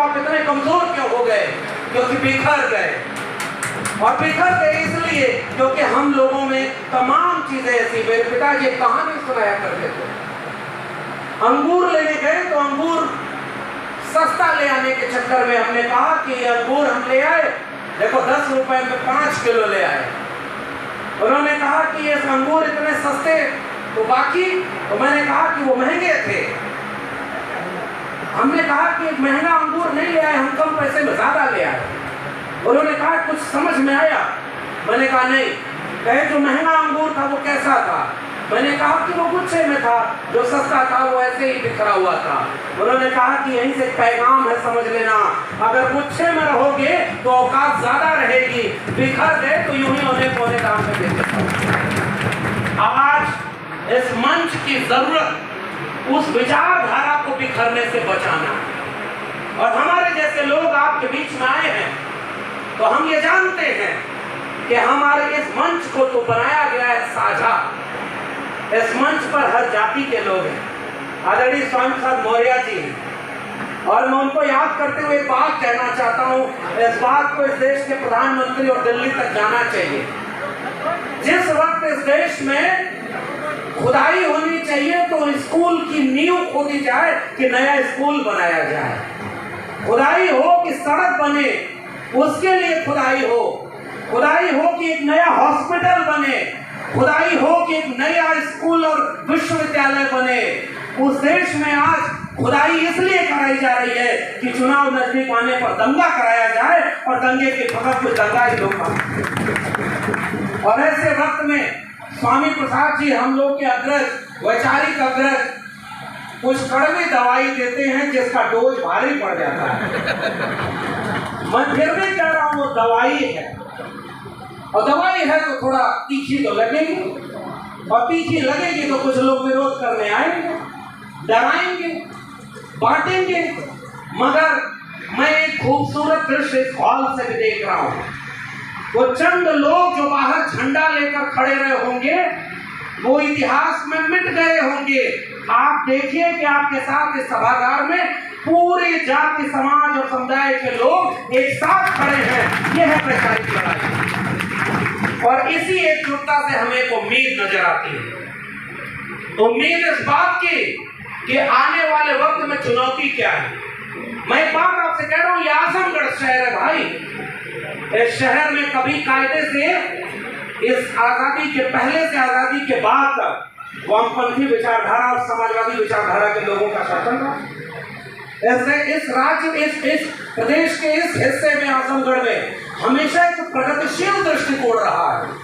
आप इतने कमजोर क्यों हो गए? क्योंकि बिखर गए। और बिखर गए इसलिए क्योंकि हम लोगों में तमाम चीजें ऐसी। मेरे पिताजी एक कहानी सुनाया करते थे। अंगूर लेने गए तो अंगूर सस्ता ले आने के चक्कर में हमने कहा कि ये अंगूर हम ले आए, देखो 10 रुपए में 5 किलो ले आए। उन्होंने कहा कि ये अंगूर इतने सस्ते, तो बाकी तो मैंने कहा कि वो महंगे थे। हमने कहा कि महंगा अंगूर नहीं ले आए, हम कम पैसे में ज्यादा ले आए। उन्होंने कहा कुछ समझ में आया? मैंने कहा नहीं। कहे जो महंगा अंगूर था वो कैसा था? मैंने कहा कि वो गुच्छे में था, जो सस्ता था वो ऐसे ही बिखरा हुआ था। उन्होंने कहा कि यहीं से पैगाम है, समझ लेना, अगर गुच्छे में रहोगे तो औकात ज्यादा रहेगी, बिखर गए तो यूं ही होने पौने काम में देते। आज इस मंच की जरूरत उस विचारधारा को बिखरने से बचाना। और हमारे जैसे लोग आपके बीच में आए हैं तो हम ये जानते हैं कि हमारे इस मंच को तो बनाया गया है साझा। इस मंच पर हर जाति के लोग हैं। आदरणीय स्वामी प्रसाद मौर्य जी, और मैं उनको याद करते हुए एक बात कहना चाहता हूँ। इस बात को इस देश के प्रधानमंत्री और दिल्ली तक जाना चाहिए। जिस वक्त इस देश में खुदाई होनी चाहिए तो स्कूल की नींव खोदी जाए कि नया स्कूल बनाया जाए। खुदाई हो कि सड़क बने, उसके लिए खुदाई हो। खुदाई हो कि एक नया हॉस्पिटल बने, खुदाई हो कि एक नया स्कूल और विश्वविद्यालय बने। उस देश में आज खुदाई इसलिए कराई जा रही है कि चुनाव नजदीक आने पर दंगा कराया जाए, और दंगे के फकत कुछ दंगा ही लोग। और ऐसे वक्त में स्वामी प्रसाद जी हम लोग के अग्रज, वैचारिक अग्रज, कुछ कड़वी दवाई देते हैं जिसका डोज भारी पड़ जाता है। मैं फिर भी कह रहा हूँ वो दवाई है, और दवाई है तो थोड़ा तीखी तो लगेगी, और तीखी लगेगी तो कुछ लोग विरोध करने आएंगे, डराएंगे, बांटेंगे। मगर मैं एक खूबसूरत दृश्य इस हॉल से भी देख रहा हूँ। वो चंद लोग जो बाहर झंडा लेकर खड़े रहे होंगे वो इतिहास में मिट गए होंगे। आप देखिए कि आपके साथ इस सभागार में पूरे जाति समाज और समुदाय के लोग एक साथ खड़े हैं। यह है वैचारिक लड़ाई, और इसी एकजुटता से हमें एक उम्मीद नजर आती है। उम्मीद इस बात की कि आने वाले वक्त में चुनौती क्या है। मैं एक बात आपसे कह रहा हूं, ये आजमगढ़ शहर है भाई। इस शहर में कभी कायदे से इस आजादी के पहले से आजादी के बाद तक वामपंथी विचारधारा और समाजवादी विचारधारा के लोगों का शासन था। ऐसे इस राज्य, इस प्रदेश के इस हिस्से में, आजमगढ़ में, हमेशा एक प्रगतिशील